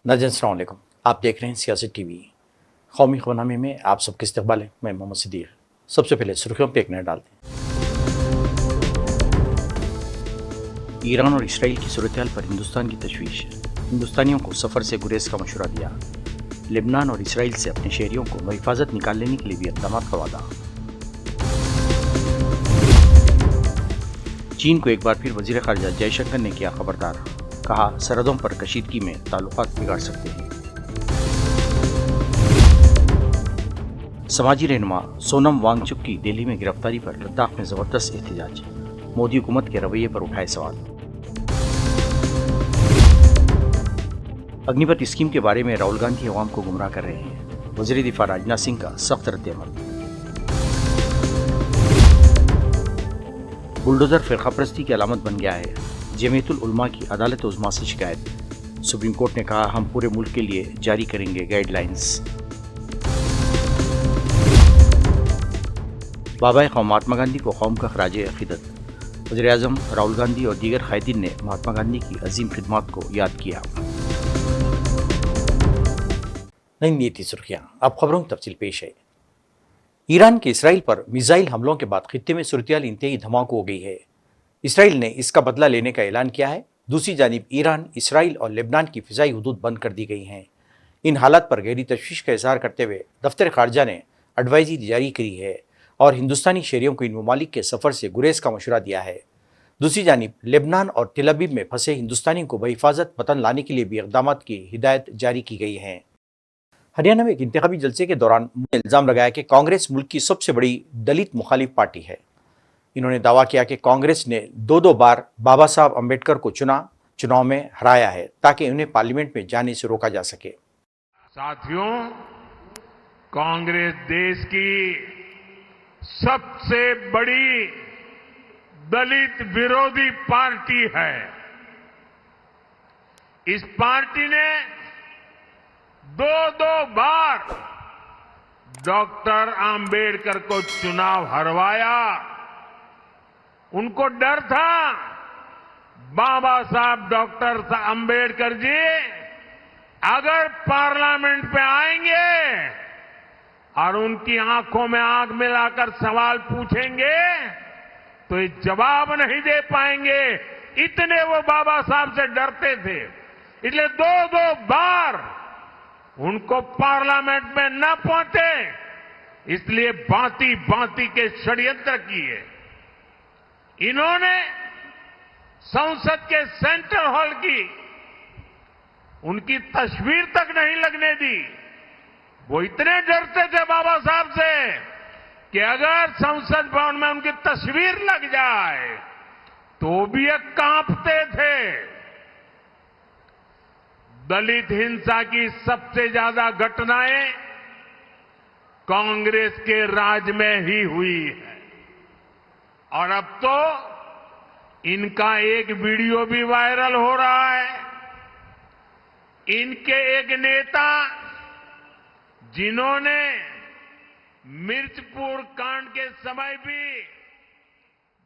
नाज़रीन अस्सलाम वालेकुम। आप देख रहे हैं सियासत टीवी। कौमी ख़बरनामे में आप सबके इस्तकबाल है। मैं मोहम्मद सिद्दीक़। सबसे पहले सुर्खियों पर एक नज़र डालते हैं। ईरान और इसराइल की सूरत-ए-हाल पर हिंदुस्तान की तशवीश। हिंदुस्तानियों को सफ़र से गुरेज का मशवरा दिया। लेबनान और इसराइल से अपने शहरियों को बहिफाजत निकाल लेने के लिए भी इक़दामात का वादा। चीन को एक बार फिर वज़ीर ख़ारिजा जयशंकर ने किया खबरदार। कहा, सरहदों पर कशीदगी में ताल्लुकात बिगाड़ सकते हैं। समाजी रहनुमा सोनम वांगचुक की दिल्ली में गिरफ्तारी पर लद्दाख में ज़बरदस्त एहतजाज। मोदी हुकूमत के रवैये पर उठाए सवाल। अग्निपथ स्कीम के बारे में राहुल गांधी अवाम को गुमराह कर रहे हैं। वज़ीर दिफा राजनाथ सिंह का सख्त रद्द-ए-अमल। बुलडोज़र फ़िरक़ापरस्ती की अलामत बन गया है। जमीयतुल उलमा की अदालत उज़्मा से शिकायत। सुप्रीम कोर्ट ने कहा, हम पूरे मुल्क के लिए जारी करेंगे गाइडलाइंस। बाबा क़ौम महात्मा गांधी को कौम का ख़राज अक़ीदत। वज़ीर आज़म राहुल गांधी और दीगर क़ायदीन ने महात्मा गांधी की अजीम खिदमत को याद किया। नहीं थी सुर्खियाँ, अब खबरों की तफसील पेश है। ईरान के इसराइल पर मिसाइल हमलों के बाद खित्ते में सूरत-ए-हाल इंतहाई धमाके हो गई है। इसराइल ने इसका बदला लेने का ऐलान किया है। दूसरी जानिब ईरान, इसराइल और लेबनान की फ़िज़ाई हुदूद बंद कर दी गई हैं। इन हालात पर गहरी तशवीश का इज़हार करते हुए दफ्तर ख़ारजा ने एडवाइज़री जारी की है और हिंदुस्तानी शहरियों को इन ममालिक के सफ़र से गुरेज का मशवरा दिया है। दूसरी जानिब लेबनान और तेल अवीव में फंसे हिंदुस्तानियों को बहिफाजत वतन लाने के लिए भी इक़दामात की हिदायत जारी की गई है। हरियाणा में एक इंतखाबी जलसे के दौरान इल्ज़ाम लगाया कि कांग्रेस मुल्क की सबसे बड़ी दलित मुखालिफ पार्टी है। इन्होंने दावा किया कि कांग्रेस ने दो बार बाबा साहब अम्बेडकर को चुनाव में हराया है ताकि उन्हें पार्लियामेंट में जाने से रोका जा सके। साथियों, कांग्रेस देश की सबसे बड़ी दलित विरोधी पार्टी है। इस पार्टी ने दो बार डॉक्टर आम्बेडकर को चुनाव हरवाया। उनको डर था बाबा साहब डॉक्टर आम्बेडकर जी अगर पार्लियामेंट पे आएंगे और उनकी आंखों में आंख मिलाकर सवाल पूछेंगे तो ये जवाब नहीं दे पाएंगे। इतने वो बाबा साहब से डरते थे, इसलिए दो बार उनको पार्लियामेंट में न पहुंचे, इसलिए भांति के षड्यंत्र किए। इन्होंने संसद के सेंट्रल हॉल की उनकी तस्वीर तक नहीं लगने दी। वो इतने डरते थे बाबा साहब से कि अगर संसद भवन में उनकी तस्वीर लग जाए तो भी ये कांपते थे। दलित हिंसा की सबसे ज्यादा घटनाएं कांग्रेस के राज में ही हुई है और अब तो इनका एक वीडियो भी वायरल हो रहा है। इनके एक नेता जिन्होंने मिर्चपुर कांड के समय भी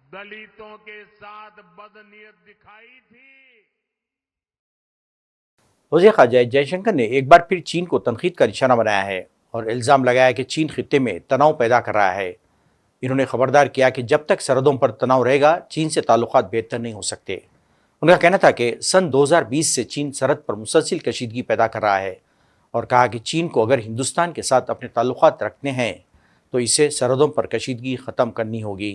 दलितों के साथ बदनीयत दिखाई थी। वज़ीर ख़ारिजा जयशंकर ने एक बार फिर चीन को तनकीद का निशाना बनाया है और इल्ज़ाम लगाया कि चीन खित्ते में तनाव पैदा कर रहा है। इन्होंने खबरदार किया कि जब तक सरहदों पर तनाव रहेगा चीन से ताल्लुकात बेहतर नहीं हो सकते। उनका कहना था कि सन 2020 से चीन सरहद पर मुसलसल कशीदगी पैदा कर रहा है और कहा कि चीन को अगर हिंदुस्तान के साथ अपने ताल्लुकात रखने हैं तो इसे सरहदों पर कशीदगी ख़त्म करनी होगी।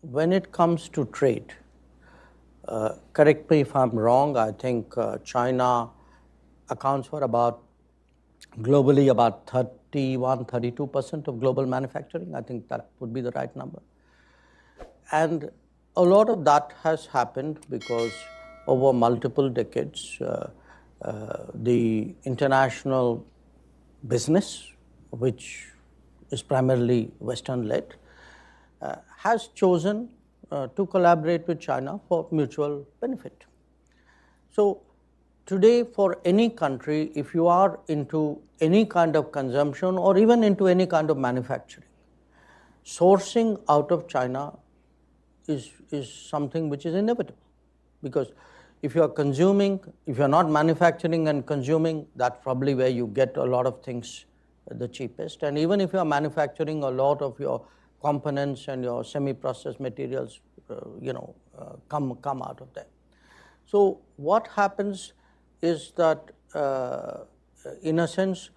When it comes to trade, correct me if I'm wrong, I think China accounts for globally about 31-32% of global manufacturing. I think that would be the right number. And a lot of that has happened because over multiple decades, the international business, which is primarily Western-led, has chosen to collaborate with China for mutual benefit. So today, for any country, if you are into any kind of consumption or even into any kind of manufacturing, sourcing out of China is something which is inevitable, because if you are consuming, if you are not manufacturing and consuming, that's probably where you get a lot of things the cheapest. And even if you are manufacturing, a lot of your components and your semi-processed materials, come out of there. So what happens is that, in a sense,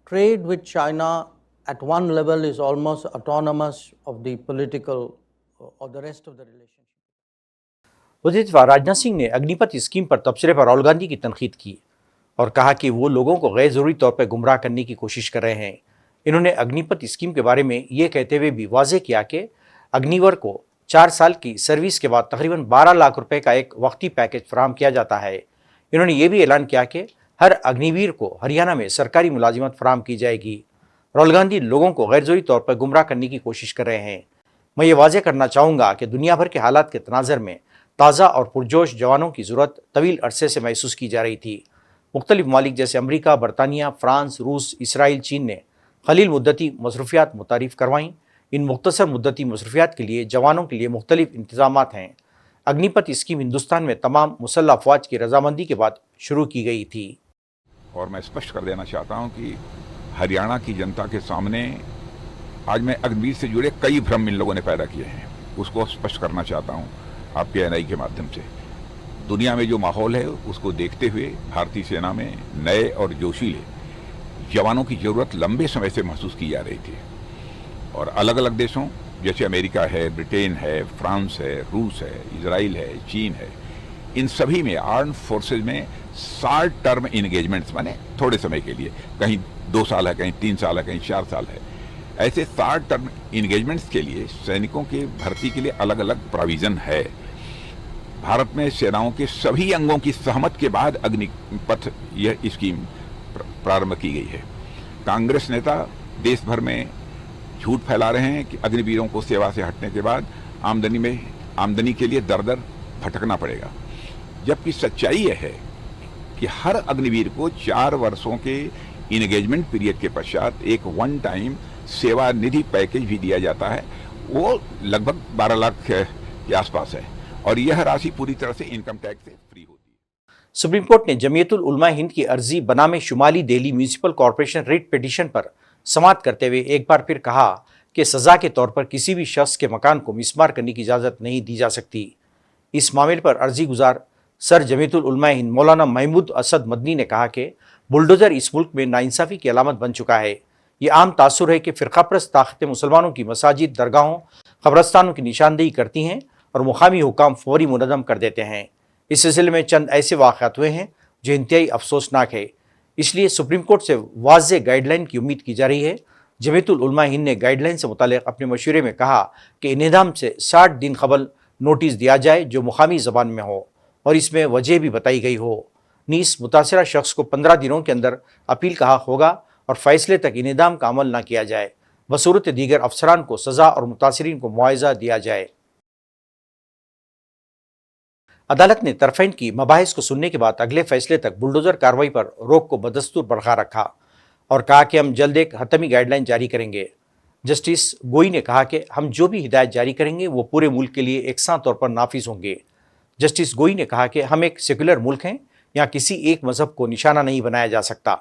trade with China at one level is almost autonomous of the political or the rest of the relationship. वजीर दिफा राजनाथ सिंह ने Agnipath scheme पर तबसरे पर राहुल गांधी की तनकीद की और कहा कि वो लोगों को गैर जरूरी तौर पर गुमराह करने की कोशिश कर रहे हैं। इन्होंने अग्निपथ स्कीम के बारे में ये कहते हुए भी वाजे किया कि अग्निवर को 4 साल की सर्विस के बाद तकरीबन 12 लाख रुपए का एक वक्ती पैकेज फराहम किया जाता है। इन्होंने ये भी ऐलान किया कि हर अग्निवीर को हरियाणा में सरकारी मुलाजिमत फराहम की जाएगी। राहुल गांधी लोगों को गैर जरूरी तौर पर गुमराह करने की कोशिश कर रहे हैं। मैं ये वाजे करना चाहूँगा कि दुनिया भर के हालात के तनाज़र में ताज़ा और पुरजोश जवानों की ज़रूरत तवील अरसे से महसूस की जा रही थी। मुख्तलिफ ममालिक जैसे अमरीका, बरतानिया, फ्रांस, रूस, इसराइल, चीन ने खलील मुद्दती मसरूफियात मुतारिफ करवाईं। इन मुख्तसर मुद्दती मसरूफियात के लिए जवानों के लिए मुख्तलिफ इंतजामात हैं। अग्निपथ स्कीम हिंदुस्तान में तमाम मुसल्लह अफवाज की रजामंदी के बाद शुरू की गई थी। और मैं स्पष्ट कर देना चाहता हूं कि हरियाणा की जनता के सामने आज मैं अग्निवीर से जुड़े कई भ्रम इन लोगों ने पैदा किए हैं, उसको स्पष्ट करना चाहता हूं आपके एनआई के माध्यम से। दुनिया में जो माहौल है उसको देखते हुए भारतीय सेना में नए और जोशीले जवानों की जरूरत लंबे समय से महसूस की जा रही थी और अलग अलग देशों जैसे अमेरिका है, ब्रिटेन है, फ्रांस है, रूस है, इसराइल है, चीन है, इन सभी में आर्म्ड फोर्सेज में शॉर्ट टर्म इंगेजमेंट्स माने थोड़े समय के लिए, कहीं 2 साल है, कहीं 3 साल है, कहीं 4 साल है, ऐसे शॉर्ट टर्म इंगेजमेंट्स के लिए सैनिकों की भर्ती के लिए अलग अलग प्रोविजन है। भारत में सेनाओं के सभी अंगों की सहमत के बाद अग्निपथ यह स्कीम प्रारंभ की गई है। कांग्रेस नेता देश भर में झूठ फैला रहे हैं कि अग्निवीरों को सेवा से हटने के बाद आमदनी के लिए दर दर भटकना पड़ेगा, जबकि सच्चाई यह है कि हर अग्निवीर को 4 वर्षों के इंगेजमेंट पीरियड के पश्चात एक वन टाइम सेवा निधि पैकेज भी दिया जाता है। वो लगभग 12 लाख के आसपास है और यह राशि पूरी तरह से इनकम टैक्स से फ्री होती है। सुप्रीम कोर्ट ने जमीयतुल उलमा हिंद की अर्जी बनामे शुमाली Delhi municipal corporation writ petition पर समाअत करते हुए एक बार फिर कहा कि सजा के तौर पर किसी भी शख्स के मकान को मिसमार करने की इजाज़त नहीं दी जा सकती। इस मामले पर अर्जी गुजार सर जमीयतुल उलमा हिंद मौलाना महमूद असद मदनी ने कहा कि बुलडोजर इस मुल्क में नाइंसाफ़ी की अलामत बन चुका है। ये आम तासुर है कि फ़िरक़ाप्रस्त ताकतें मुसलमानों की मसाजिद, दरगाहों, क़ब्रस्तानों की निशानदेही करती हैं और मुकामी हुकाम फौरी मुनज़्ज़म कर देते हैं। इस सिलसिले में चंद ऐसे वाक़यात हुए हैं जो इंतहाई अफसोसनाक है। इसलिए सुप्रीम कोर्ट से वाज़ेह गाइडलाइन की उम्मीद की जा रही है। जमीयतुल उलमा हिंद ने गाइडलाइन से मुताल्लिक़ अपने मशवरे में कहा कि इनेदाम से 60 दिन कबल नोटिस दिया जाए जो मुकामी ज़बान में हो और इसमें वजह भी बताई गई हो। नीस मुतासरा शख्स को 15 दिनों के अंदर अपील का हक़ होगा और फैसले तक इनेदाम का अमल न किया जाए। बसूरत दीगर अफसरान को सज़ा और मुतासरीन को मुआवजा दिया जाए। अदालत ने तरफ़ैन की मबाहिस को सुनने के बाद अगले फैसले तक बुलडोज़र कार्रवाई पर रोक को बदस्तूर बरकरार रखा और कहा कि हम जल्द एक हतमी गाइडलाइन जारी करेंगे। जस्टिस गोई ने कहा कि हम जो भी हिदायत जारी करेंगे वो पूरे मुल्क के लिए एकसां तौर पर नाफिज होंगे। जस्टिस गोई ने कहा कि हम एक सेकुलर मुल्क हैं, यहाँ किसी एक मजहब को निशाना नहीं बनाया जा सकता।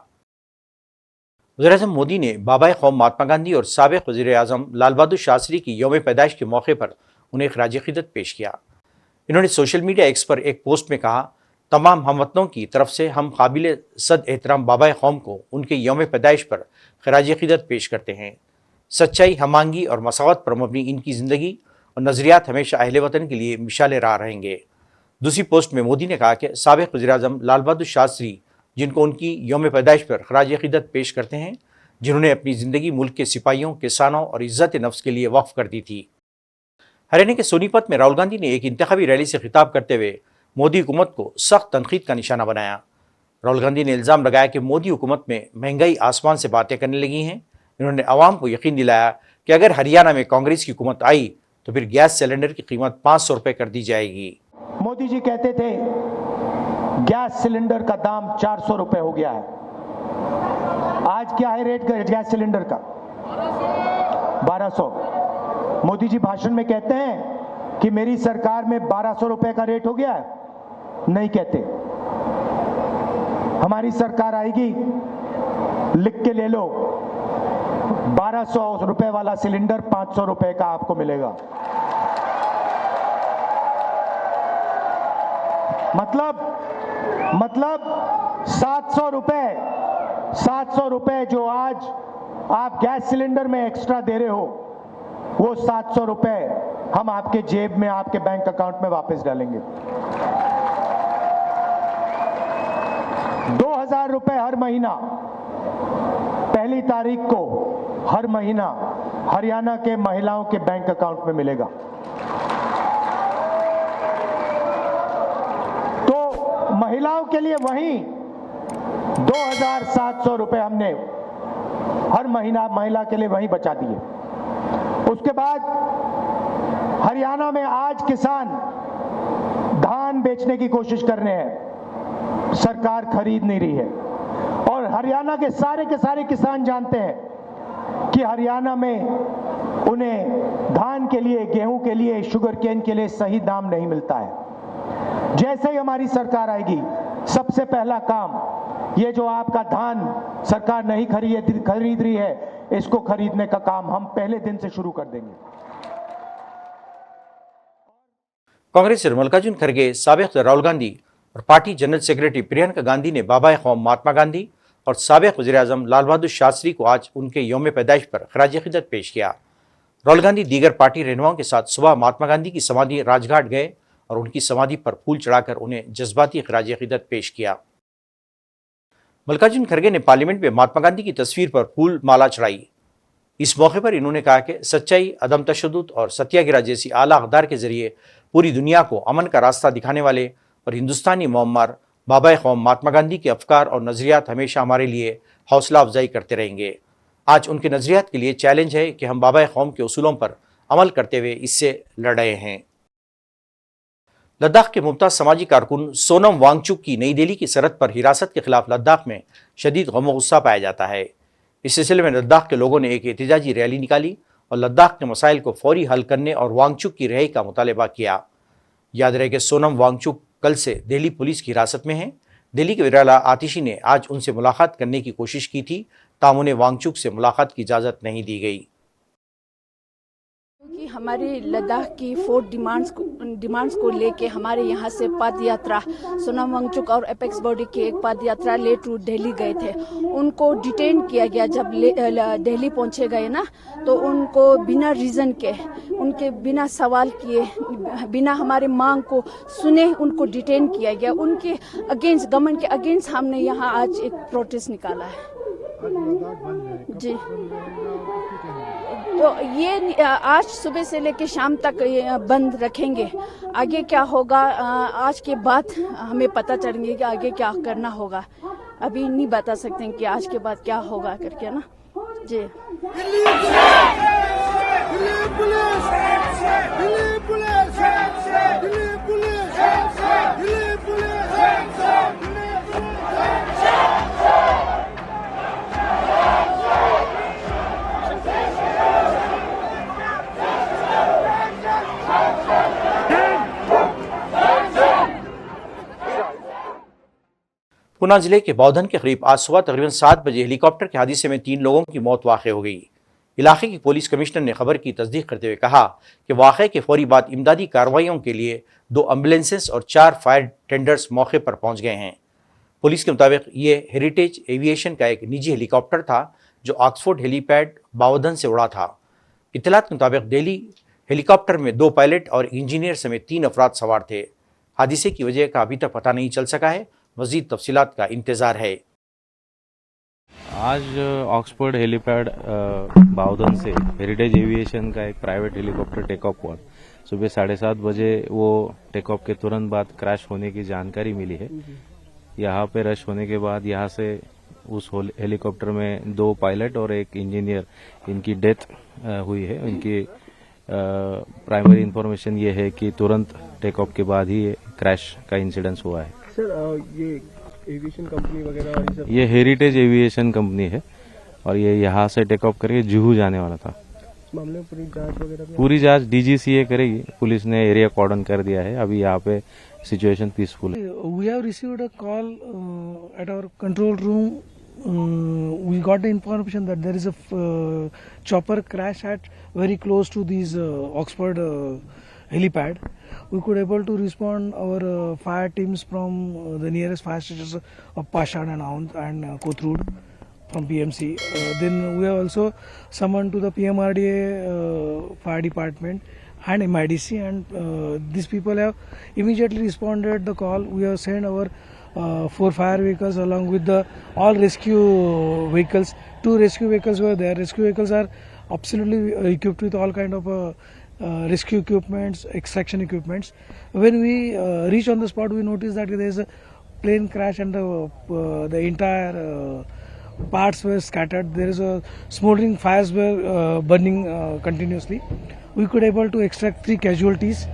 वज़ीर-ए-आज़म मोदी ने बाबा कौम महात्मा गांधी और साबिक़ वज़ीर-ए-आज़म लाल बहादुर शास्त्री की यौम पैदाइश के मौके पर उन्हें ख़राज अक़ीदत पेश किया। इन्होंने सोशल मीडिया एक्स पर एक पोस्ट में कहा, तमाम हमवतनों की तरफ से हम काबिल सद एहतराम बाबा कौम को उनके यौम पैदाइश पर ख़राज अक़ीदत पेश करते हैं। सच्चाई, हमांगी और मसावत पर मबनी इनकी ज़िंदगी और नज़रियात हमेशा अहले वतन के लिए मिसाल राह रहेंगे। दूसरी पोस्ट में मोदी ने कहा कि साबिक़ वज़ीर-ए-आज़म लाल बहादुर शास्त्री जिनको उनकी यौम पैदाइश पर ख़राज अक़ीदत पेश करते हैं, जिन्होंने अपनी ज़िंदगी मुल्क के सिपाहियों, किसानों और इज़्ज़त नफ्स के लिए वक्फ़ कर दी थी। हरियाणा के सोनीपत में राहुल गांधी ने एक इंतखाबी रैली से खिताब करते हुए मोदी हुकूमत को सख्त तनकीद का निशाना बनाया। राहुल गांधी ने इल्ज़ाम लगाया कि मोदी हुकूमत में महंगाई आसमान से बातें करने लगी हैं। इन्होंने आवाम को यकीन दिलाया कि अगर हरियाणा में कांग्रेस की हुकूमत आई तो फिर गैस सिलेंडर की कीमत 500 रुपये कर दी जाएगी। मोदी जी कहते थे गैस सिलेंडर का दाम 400 रुपये हो गया है। आज क्या है रेट गैस सिलेंडर का? 1200। मोदी जी भाषण में कहते हैं कि मेरी सरकार में 1200 रुपये का रेट हो गया है। नहीं कहते। हमारी सरकार आएगी, लिख के ले लो, 1200 रुपए वाला सिलेंडर 500 रुपए का आपको मिलेगा। मतलब 700 रुपए जो आज आप गैस सिलेंडर में एक्स्ट्रा दे रहे हो, वो 700 रुपए हम आपके जेब में, आपके बैंक अकाउंट में वापस डालेंगे। 2000 रुपए हर महीना, पहली तारीख को हर महीना हरियाणा के महिलाओं के बैंक अकाउंट में मिलेगा। तो महिलाओं के लिए वहीं 2700 रुपए हमने हर महीना महिला के लिए वहीं बचा दिए। उसके बाद हरियाणा में आज किसान धान बेचने की कोशिश कर रहे हैं, सरकार खरीद नहीं रही है। और हरियाणा के सारे किसान जानते हैं कि हरियाणा में उन्हें धान के लिए, गेहूं के लिए, शुगर केन के लिए सही दाम नहीं मिलता है। जैसे ही हमारी सरकार आएगी, सबसे पहला काम, ये जो आपका धान सरकार नहीं खरीद रही है, इसको खरीदने का काम हम पहले दिन से शुरू कर देंगे। कांग्रेस से मल्लिकार्जुन खड़गे, साबिक राहुल गांधी और party general secretary Priyanka Gandhi ने बाबा कौम महात्मा गांधी और साबिक वज़ीर-ए-आज़म लाल बहादुर शास्त्री को आज उनके यौम पैदाइश पर खराज-ए-क़िदरत पेश किया। राहुल गांधी दीगर पार्टी रहनुमाओं के साथ सुबह महात्मा गांधी की समाधि राजघाट गए और उनकी समाधि पर फूल चढ़ाकर उन्हें जज्बाती खराज-ए-क़िदरत पेश किया। मल्लिकार्जुन खड़गे ने पार्लियामेंट में महात्मा गांधी की तस्वीर पर फूल माला चढ़ाई। इस मौके पर इन्होंने कहा कि सच्चाई, अदम तशद्दुद और सत्याग्रह जैसी आला अक़दार के जरिए पूरी दुनिया को अमन का रास्ता दिखाने वाले और हिंदुस्तानी मोअम्मर बाबा कौम महात्मा गांधी के अफकार और नज़रियात हमेशा हमारे लिए हौसला अफजाई करते रहेंगे। आज उनके नज़रियात के लिए चैलेंज है कि हम बाबा कौम के उसूलों पर अमल करते हुए इससे लड़ रहे हैं। लद्दाख के मुमताज़ समाजी कारकुन सोनम वांगचुक की नई दिल्ली की सरहद पर हिरासत के खिलाफ लद्दाख में शदीद गम गुस्सा पाया जाता है। इस सिलसिले में लद्दाख के लोगों ने एक एहतजाजी रैली निकाली और लद्दाख के मसाइल को फौरी हल करने और वांगचुक की रिहाई का मुतालबा किया। याद रहे कि सोनम वांगचुक कल से दिल्ली पुलिस की हिरासत में हैं। दिल्ली के विराला आतिशी ने आज उनसे मुलाकात करने की कोशिश की थी, ताहम उन्हें वांगचुक से मुलाकात की इजाज़त नहीं दी गई। कि हमारे लद्दाख की 4 डिमांड्स को लेके हमारे यहाँ से पद यात्रा, सोनम वांगचुक और एपेक्स बॉडी की एक पद यात्रा ले टू दिल्ली गए थे। उनको डिटेन किया गया। जब दिल्ली पहुँचे गए ना, तो उनको बिना रीज़न के, उनके बिना सवाल किए, बिना हमारे मांग को सुने उनको डिटेन किया गया। उनके अगेंस्ट, गवर्नमेंट के अगेंस्ट हमने यहाँ आज एक प्रोटेस्ट निकाला है। जी, तो ये आज सुबह से लेकर शाम तक बंद रखेंगे। आगे क्या होगा, आज के बाद हमें पता चलेंगे कि आगे क्या करना होगा। अभी नहीं बता सकते हैं कि आज के बाद क्या होगा करके ना। जी, पुना जिले के बौधन के करीब आज सुबह तकरीबन 7 बजे हेलीकॉप्टर के हादसे में 3 लोगों की मौत वाक़ हो गई। इलाके के पुलिस कमिश्नर ने खबर की तस्दीक करते हुए कहा कि वाक़े के फौरी बाद इमदादी कार्रवाइयों के लिए 2 एम्बुलेंसेस और 4 फायर टेंडर्स मौके पर पहुंच गए हैं। पुलिस के मुताबिक ये हेरिटेज एविएशन का एक निजी हेलीकॉप्टर था जो ऑक्सफोर्ड हेलीपैड बावधन से उड़ा था। इत्तलात के मुताबिक दिल्ली हेलीकॉप्टर में 2 पायलट और इंजीनियर समेत 3 अफराद सवार थे। हादसे की वजह का अभी तक पता नहीं चल सका है। मज़ीद तफसीलात का इंतज़ार है। आज ऑक्सफोर्ड हेलीपैड बावधन से हेरिटेज एविएशन का एक प्राइवेट हेलीकॉप्टर टेक ऑफ हुआ। सुबह 7:30 बजे वो टेक ऑफ के तुरंत बाद क्रैश होने की जानकारी मिली है। यहाँ पे रश होने के बाद यहाँ से उस हेलीकॉप्टर में 2 पायलट और एक इंजीनियर, इनकी डेथ हुई है। इनकी प्राइमरी इंफॉर्मेशन ये है कि तुरंत टेक ऑफ के बाद ही क्रैश का इंसिडेंस हुआ है। सर, ये एविएशन कंपनी वगैरह ये हेरिटेज एविएशन कंपनी है और ये यहाँ से टेक ऑफ करके जुहू जाने वाला था। इस मामले में पूरी जांच वगैरह भी पूरी जांच DGCA करेगी। पुलिस ने एरिया कॉर्डन कर दिया है, अभी यहाँ पे सिचुएशन पीसफुल है। We have received a call at our control room. We got the information that there is a chopper crash at very close to these Oxford helipad. We could able to respond our fire teams from the nearest fire stations of Pashan and Aund and Kothrood from PMC. Then we have also summoned to the PMRDA fire department and MIDC, and these people have immediately responded the call. We have sent our 4 fire vehicles along with the all rescue vehicles. 2 rescue vehicles were there. Rescue vehicles are absolutely equipped with all kind of rescue equipments, extraction equipments. When we reach on the spot, we notice that there is a plane crash and the entire parts were scattered. There is a smoldering fires were burning continuously. We could able to extract 3 casualties,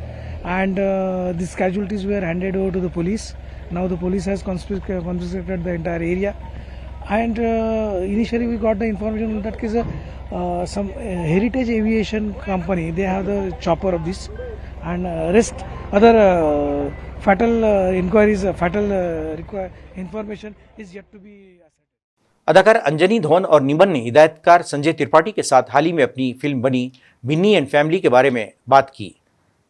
and these casualties were handed over to the police. Now the police has confiscated the entire area, and initially we got the information that case some Heritage Aviation company, they have the chopper of this, and rest other fatal inquiries, information is yet to be ascertained. अदाकार अंजनी धवन और निमन ने हिदायतकार संजय त्रिपाठी के साथ हाल ही में अपनी film बनी Binni and family के बारे में बात की।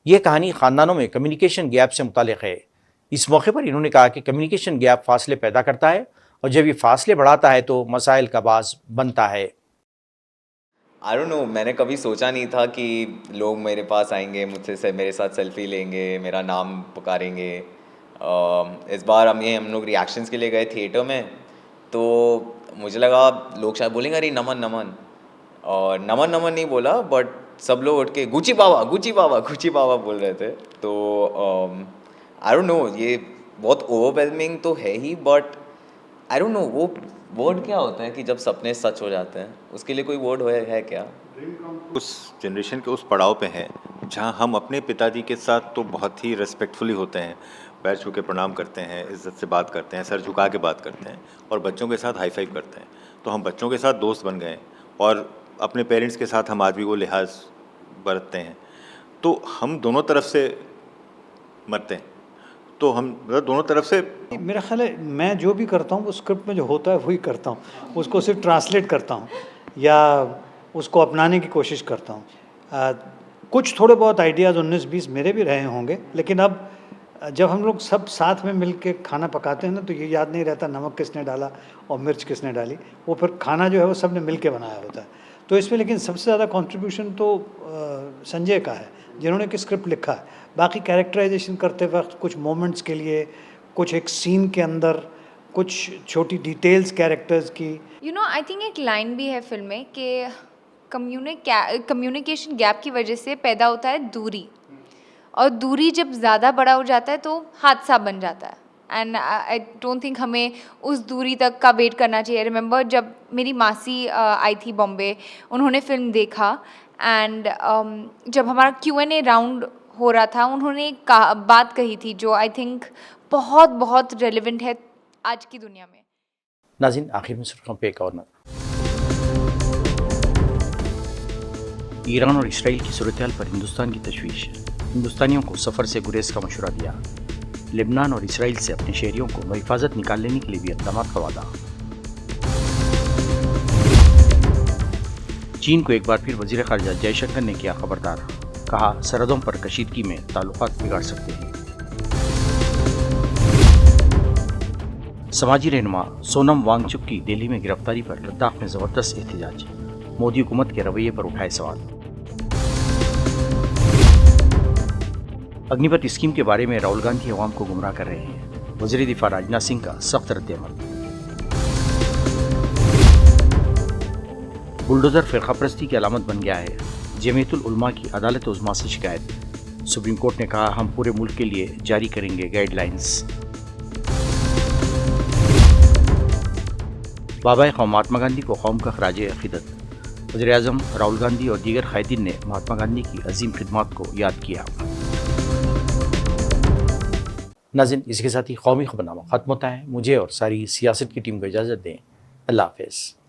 यह कहानी खानदानों में कम्युनिकेशन गैप से मुतालिक है। इस मौके पर इन्होंने कहा कि कम्युनिकेशन गैप फासले पैदा करता है, और जब ये फासले बढ़ाता है तो मसाइल का बाज़ बनता है। आई डोंट नो, मैंने कभी सोचा नहीं था कि लोग मेरे पास आएंगे, मुझसे मेरे साथ सेल्फी लेंगे, मेरा नाम पुकारेंगे। इस बार हम लोग रिएक्शंस के लिए गए थिएटर में, तो मुझे लगा लोग शायद बोलेंगे अरे नमन नमन, और नमन नमन नहीं बोला, बट सब लोग उठ के गुची बाबा गुची बाबा गुची बाबा बोल रहे थे। तो आई डोंट नो, ये बहुत ओवरवेलमिंग तो है ही, बट आई डोंट नो वो वर्ड क्या होता है कि जब सपने सच हो जाते हैं, उसके लिए कोई वर्ड है क्या? उस जनरेशन के उस पड़ाव पे हैं जहाँ हम अपने पिताजी के साथ तो बहुत ही रेस्पेक्टफुली होते हैं, पैर छू के प्रणाम करते हैं, इज्जत से बात करते हैं, सर झुका के बात करते हैं, और बच्चों के साथ हाई फाइव करते हैं। तो हम बच्चों के साथ दोस्त बन गए, और अपने पेरेंट्स के साथ हम आज भी वो लिहाज बरतते हैं। तो हम दोनों तरफ से मरते हैं, तो हम दोनों तरफ से। मेरा ख्याल है मैं जो भी करता हूँ वो स्क्रिप्ट में जो होता है वही करता हूँ, उसको सिर्फ ट्रांसलेट करता हूँ या उसको अपनाने की कोशिश करता हूँ। कुछ थोड़े बहुत आइडियाज़ 19-20 मेरे भी रहे होंगे, लेकिन अब जब हम लोग सब साथ में मिल के खाना पकाते हैं ना, तो ये याद नहीं रहता नमक किसने डाला और मिर्च किसने डाली, वो फिर खाना जो है वो सब ने मिल के बनाया होता है। तो इसमें लेकिन सबसे ज़्यादा कंट्रीब्यूशन तो संजय का है, जिन्होंने कि स्क्रिप्ट लिखा है। बाकी कैरेक्टराइजेशन करते वक्त कुछ मोमेंट्स के लिए, कुछ एक सीन के अंदर कुछ छोटी डिटेल्स कैरेक्टर्स की। आई थिंक एक लाइन भी है फिल्म में कि कम्युनिकेशन गैप की वजह से पैदा होता है दूरी, और दूरी जब ज़्यादा बड़ा हो जाता है तो हादसा बन जाता है। एंड आई डोंट थिंक हमें उस दूरी तक का वेट करना चाहिए। रिमेंबर जब मेरी मासी आई थी बॉम्बे, उन्होंने फिल्म देखा, एंड जब हमारा Q&A राउंड हो रहा था, उन्होंने एक बात कही थी जो आई थिंक बहुत बहुत रेलिवेंट है आज की दुनिया में। नाज़रीन, आखिर में सुर्खियों पे एक और नज़र। ईरान और इसराइल की सूरत-ए-हाल पर हिंदुस्तान की तशवीश, हिंदुस्तानियों को सफ़र से गुरेज का मशवरा दिया। लेबनान और इसराइल से अपने शहरियों को बहिफाजत निकाल लेने के लिए भी इक़दामात का वादा। चीन को एक बार फिर वज़ीर ख़ारिजा जयशंकर ने किया खबरदार, कहा सरहदों पर कशीदगी में ताल्लुकात बिगाड़ सकते हैं। समाजी रहनुमा सोनम वांगचुक की दिल्ली में गिरफ्तारी पर लद्दाख में ज़बरदस्त एहतजाज, मोदी हुकूमत के रवैये पर उठाए सवाल। अग्निपथ स्कीम के बारे में राहुल गांधी अवाम को गुमराह कर रहे हैं, वज़ीर दिफा राजनाथ सिंह का सख्त रद्द-ए-अमल। बुलडोज़र फ़िरक़ापरस्ती की अलामत बन गया है, जमीयतुल उलमा की अदालत उज़्मा से शिकायत। सुप्रीम कोर्ट ने कहा हम पूरे मुल्क के लिए जारी करेंगे गाइडलाइंस। बाबा क़ौम महात्मा गांधी को कौम का ख़राज अक़ीदत, वज़ीर-ए-आज़म राहुल गांधी और दीगर क़ायदीन ने महात्मा गांधी की अजीम खिदमत को याद किया। नाज़रीन, इसके साथ ही कौमी ख़बरनामा ख़त्म होता है। मुझे और सारी सियासत की टीम को इजाज़त दें। अल्लाह हाफ़िज़।